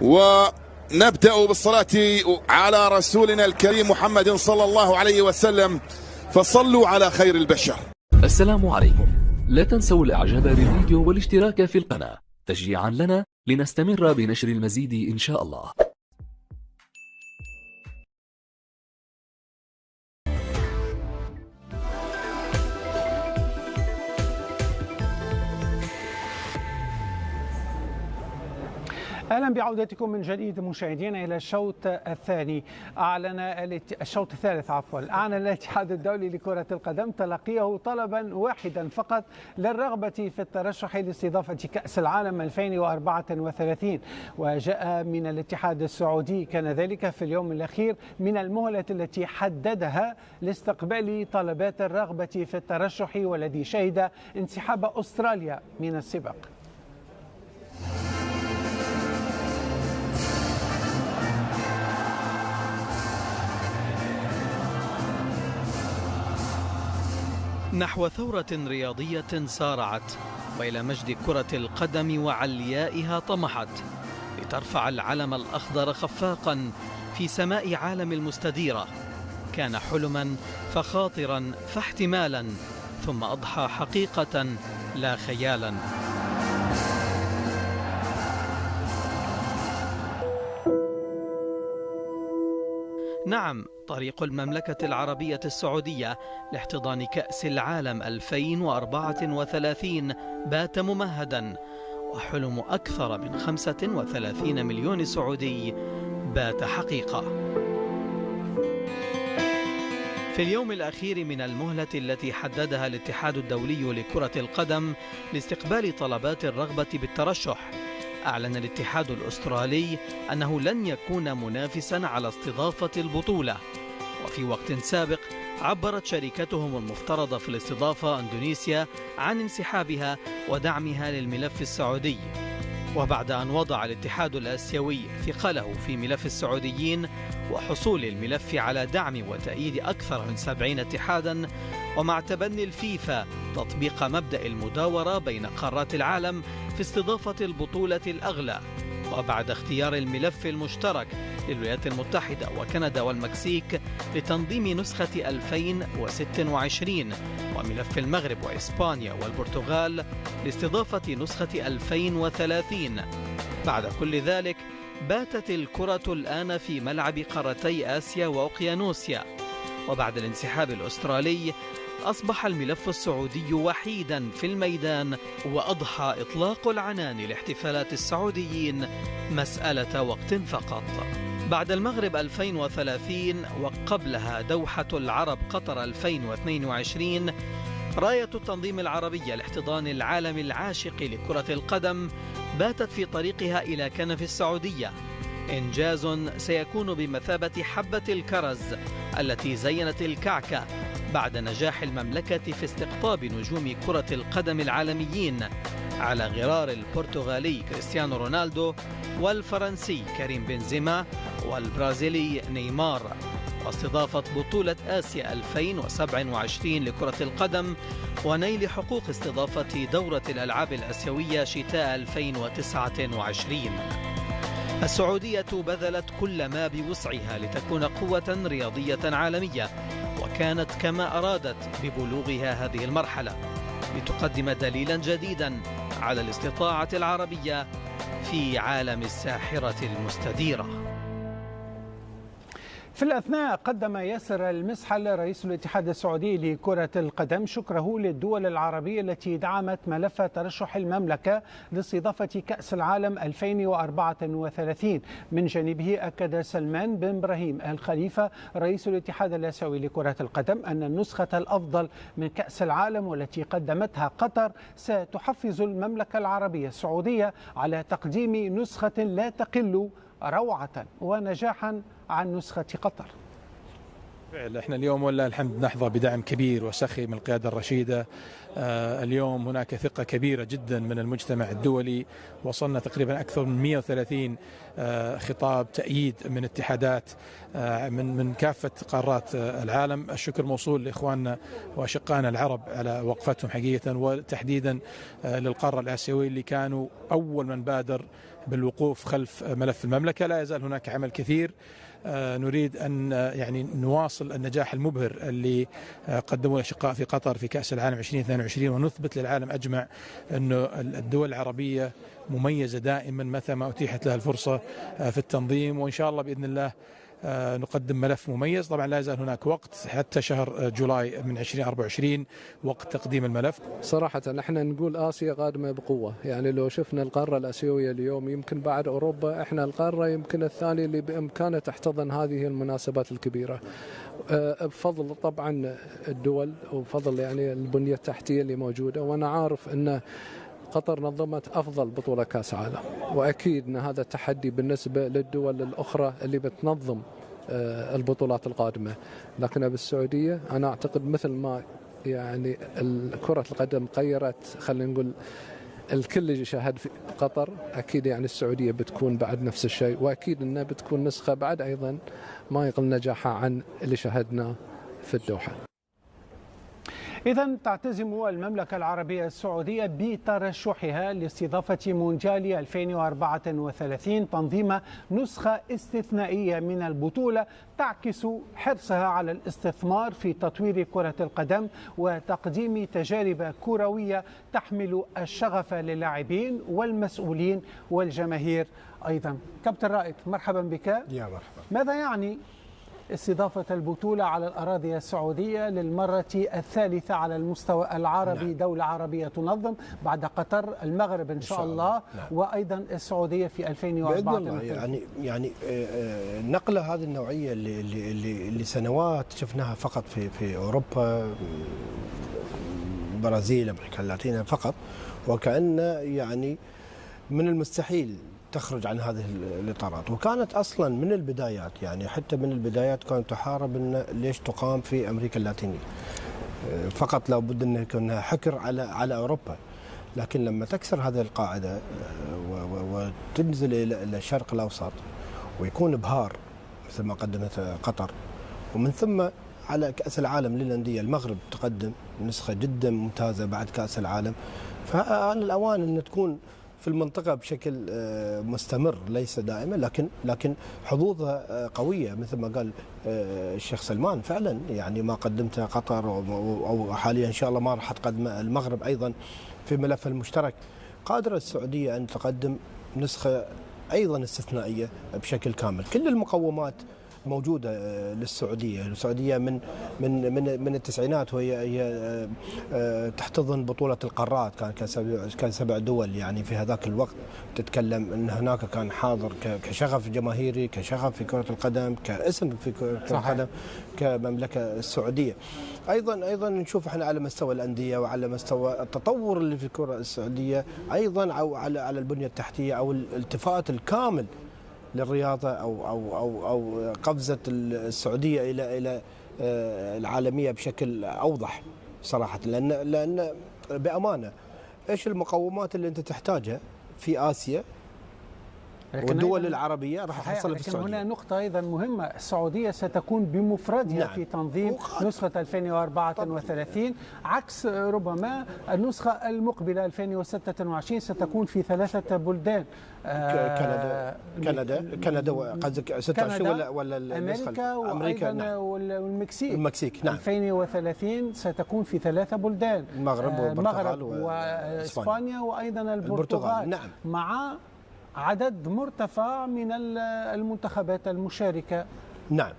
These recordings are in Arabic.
ونبدأ بالصلاة على رسولنا الكريم محمد صلى الله عليه وسلم، فصلوا على خير البشر. السلام عليكم. لا تنسوا الاعجاب بالفيديو والاشتراك في القناة تشجيعا لنا لنستمر بنشر المزيد إن شاء الله. اهلا بعودتكم من جديد مشاهدينا الى الشوط الثاني. الشوط الثالث اعلن الاتحاد الدولي لكرة القدم تلقيه طلبا واحدا فقط للرغبة في الترشح لاستضافة كأس العالم 2034، وجاء من الاتحاد السعودي. كان ذلك في اليوم الأخير من المهلة التي حددها لاستقبال طلبات الرغبة في الترشح، والذي شهد انسحاب أستراليا من السباق. نحو ثورة رياضية سارعت، وإلى مجد كرة القدم وعليائها طمحت، لترفع العلم الأخضر خفاقا في سماء عالم المستديرة. كان حلما فخاطرا فاحتمالا، ثم أضحى حقيقة لا خيالا. نعم، طريق المملكة العربية السعودية لاحتضان كأس العالم 2034 بات ممهدا، وحلم أكثر من 35 مليون سعودي بات حقيقة. في اليوم الأخير من المهلة التي حددها الاتحاد الدولي لكرة القدم لاستقبال طلبات الرغبة بالترشح، أعلن الاتحاد الأسترالي أنه لن يكون منافسا على استضافة البطولة. وفي وقت سابق عبرت شركتهم المفترضة في الاستضافة إندونيسيا عن انسحابها ودعمها للملف السعودي. وبعد أن وضع الاتحاد الآسيوي ثقله في ملف السعوديين وحصول الملف على دعم وتأييد أكثر من 70 اتحادا، ومع تبني الفيفا تطبيق مبدأ المداورة بين قارات العالم في استضافة البطولة الأغلى، وبعد اختيار الملف المشترك للولايات المتحدة وكندا والمكسيك لتنظيم نسخة 2026، وملف المغرب وإسبانيا والبرتغال لاستضافة نسخة 2030. بعد كل ذلك باتت الكرة الآن في ملعب قارتي آسيا وأوقيانوسيا، وبعد الانسحاب الأسترالي أصبح الملف السعودي وحيدا في الميدان، وأضحى إطلاق العنان لاحتفالات السعوديين مسألة وقت فقط. بعد المغرب 2030 وقبلها دوحة العرب قطر 2022، راية التنظيم العربي لاحتضان العالم العاشق لكرة القدم باتت في طريقها إلى كنف السعودية، إنجاز سيكون بمثابة حبة الكرز التي زينت الكعكة بعد نجاح المملكة في استقطاب نجوم كرة القدم العالميين على غرار البرتغالي كريستيانو رونالدو والفرنسي كريم بنزيما والبرازيلي نيمار، واستضافة بطولة آسيا 2027 لكرة القدم، ونيل حقوق استضافة دورة الألعاب الآسيوية شتاء 2029. السعودية بذلت كل ما بوسعها لتكون قوة رياضية عالمية، وكانت كما أرادت ببلوغها هذه المرحلة لتقدم دليلا جديدا على الاستطاعة العربية في عالم الساحرة المستديرة. في الأثناء قدم ياسر المسحل رئيس الاتحاد السعودي لكرة القدم شكره للدول العربية التي دعمت ملف ترشح المملكة لاستضافة كأس العالم 2034. من جانبه أكد سلمان بن إبراهيم الخليفة رئيس الاتحاد الآسيوي لكرة القدم أن النسخة الأفضل من كأس العالم والتي قدمتها قطر ستحفز المملكة العربية السعودية على تقديم نسخة لا تقل روعة ونجاحا عن نسخة قطر. احنا اليوم والله الحمد نحظى بدعم كبير وسخي من القيادة الرشيدة. اليوم هناك ثقة كبيرة جدا من المجتمع الدولي، وصلنا تقريبا أكثر من 130 خطاب تأييد من اتحادات من كافة قارات العالم. الشكر موصول لإخواننا وأشقائنا العرب على وقفتهم حقيقة، وتحديدا للقارة الآسيوية اللي كانوا أول من بادر بالوقوف خلف ملف المملكة. لا يزال هناك عمل كثير. نريد أن يعني نواصل النجاح المبهر اللي قدموه الأشقاء في قطر في كأس العالم 2022، ونثبت للعالم أجمع أنه الدول العربية مميزة دائما متى ما أتيحت لها الفرصة في التنظيم، وإن شاء الله بإذن الله نقدم ملف مميز. طبعا لا يزال هناك وقت حتى شهر جولاي من 2024 وقت تقديم الملف. صراحة احنا نقول آسيا قادمة بقوة، يعني لو شفنا القارة الآسيوية اليوم يمكن بعد أوروبا احنا القارة يمكن الثانية اللي بإمكانها تحتضن هذه المناسبات الكبيرة، بفضل طبعا الدول وبفضل يعني البنية التحتية اللي موجودة. وأنا عارف أن قطر نظمت أفضل بطولة كأس عالم، وأكيد أن هذا التحدي بالنسبة للدول الأخرى اللي بتنظم البطولات القادمة. لكن بالسعودية أنا أعتقد مثل ما يعني كرة القدم غيرت خلينا نقول الكل يشاهد في قطر، أكيد يعني السعودية بتكون بعد نفس الشيء، وأكيد أنها بتكون نسخة بعد أيضا ما يقل نجاحها عن اللي شاهدناه في الدوحة. إذن تعتزم المملكة العربية السعودية بترشحها لاستضافة مونديال 2034 تنظيم نسخة استثنائية من البطولة تعكس حرصها على الاستثمار في تطوير كرة القدم وتقديم تجارب كروية تحمل الشغف للاعبين والمسؤولين والجماهير أيضا. كابتن رائد، مرحبا بك. يا مرحبا. ماذا يعني استضافة البطولة على الأراضي السعودية للمرة الثالثة على المستوى العربي؟ نعم. دولة عربية تنظم بعد قطر، المغرب إن شاء الله. نعم. وأيضا السعودية في 2004. بإذن الله. يعني نقلة هذه النوعية اللي سنوات شفناها فقط في أوروبا، برازيل، أمريكا اللاتينية فقط، وكأن يعني من المستحيل تخرج عن هذه الإطارات. وكانت أصلا من البدايات، يعني حتى من البدايات كانت تحارب إن ليش تقام في أمريكا اللاتينية فقط، لو بد أن يكون حكر على أوروبا. لكن لما تكسر هذه القاعدة وتنزل إلى الشرق الأوسط ويكون بهار مثل ما قدمت قطر، ومن ثم على كأس العالم للأندية المغرب تقدم نسخة جدا ممتازة بعد كأس العالم، فآن الأوان أن تكون في المنطقة بشكل مستمر، ليس دائما لكن حظوظها قوية مثل ما قال الشيخ سلمان. فعلا يعني ما قدمته قطر أو حاليا إن شاء الله ما راح تقدم المغرب أيضا في ملف المشترك، قادرة السعودية أن تقدم نسخة أيضا استثنائية بشكل كامل. كل المقومات موجودة للسعودية. السعودية من التسعينات وهي تحتضن بطولة القارات، كان 7 دول يعني في هذاك الوقت. تتكلم ان هناك كان حاضر كشغف جماهيري، كشغف في كرة القدم، كاسم في كرة القدم كمملكة السعودية. ايضا نشوف احنا على مستوى الأندية وعلى مستوى التطور اللي في الكرة السعودية، ايضا او على البنية التحتية او الالتفات الكامل للرياضة أو قفزة السعودية إلى العالمية بشكل أوضح صراحة. لأن بأمانة إيش المقومات اللي أنت تحتاجها في آسيا والدول العربية راح تحصلها في السعودية. لكن هنا نقطة أيضا مهمة، السعودية ستكون بمفردها نعم. في تنظيم نسخة 2034 عكس ربما النسخة المقبلة 2026 ستكون في 3 بلدان. كندا قصدك 26 ولا أمريكا والمكسيك نعم. 2030 ستكون في 3 بلدان، المغرب وإسبانيا وأيضا البرتغال نعم. مع عدد مرتفع من المنتخبات المشاركة. نعم.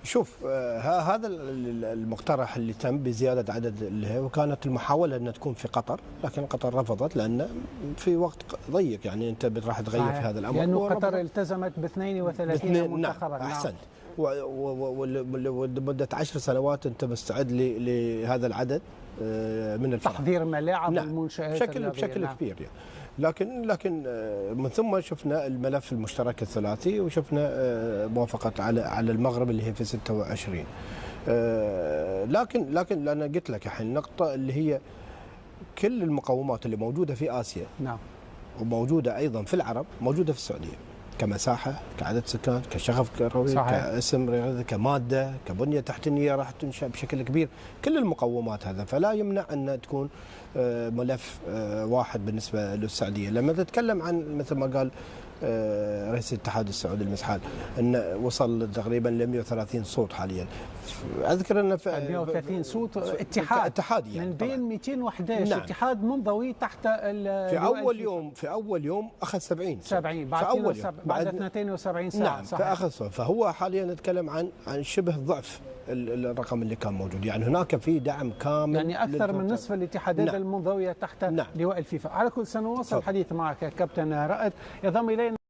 شوف هذا المقترح اللي تم بزيادة عدد اللي وكانت المحاولة أن تكون في قطر، لكن قطر رفضت لأن في وقت ضيق، يعني أنت راح تغير في هذا الأمر. لأنه قطر التزمت ب 32 منتخبا. نعم. أحسنت. ولمدة 10 سنوات أنت مستعد لهذا العدد من الفرق. تحضير ملاعب نعم. والمنشآت بشكل نعم. كبير يعني. لكن من ثم شفنا الملف المشترك الثلاثي، وشفنا موافقة على المغرب اللي هي في 26. لكن أنا قلت لك الحين النقطة اللي هي كل المقومات اللي موجودة في آسيا نعم. وموجودة أيضا في العرب موجودة في السعودية، كمساحة، كعدد سكان، كشغف كروي، كاسم رياضي، كمادة، كبنية تحتية راح تنشأ بشكل كبير. كل المقومات هذا فلا يمنع أن تكون ملف واحد بالنسبة للسعودية. لما تتكلم عن مثل ما قال رئيس الاتحاد السعودي للمسحال، انه وصل تقريبا ل 130 صوت حاليا. اذكر انه 130 صوت اتحاد يعني من بين 211 نعم. اتحاد منضوي تحت في اول يوم اخذ 70 بعد 72 ساعه. نعم فاخذ صوت. فهو حاليا نتكلم عن شبه ضعف الرقم اللي كان موجود، يعني هناك في دعم كامل، يعني اكثر من نصف الاتحادات المنضويه تحت لواء الفيفا. على كل سنواصل الحديث معك كابتن رائد. ينضم الينا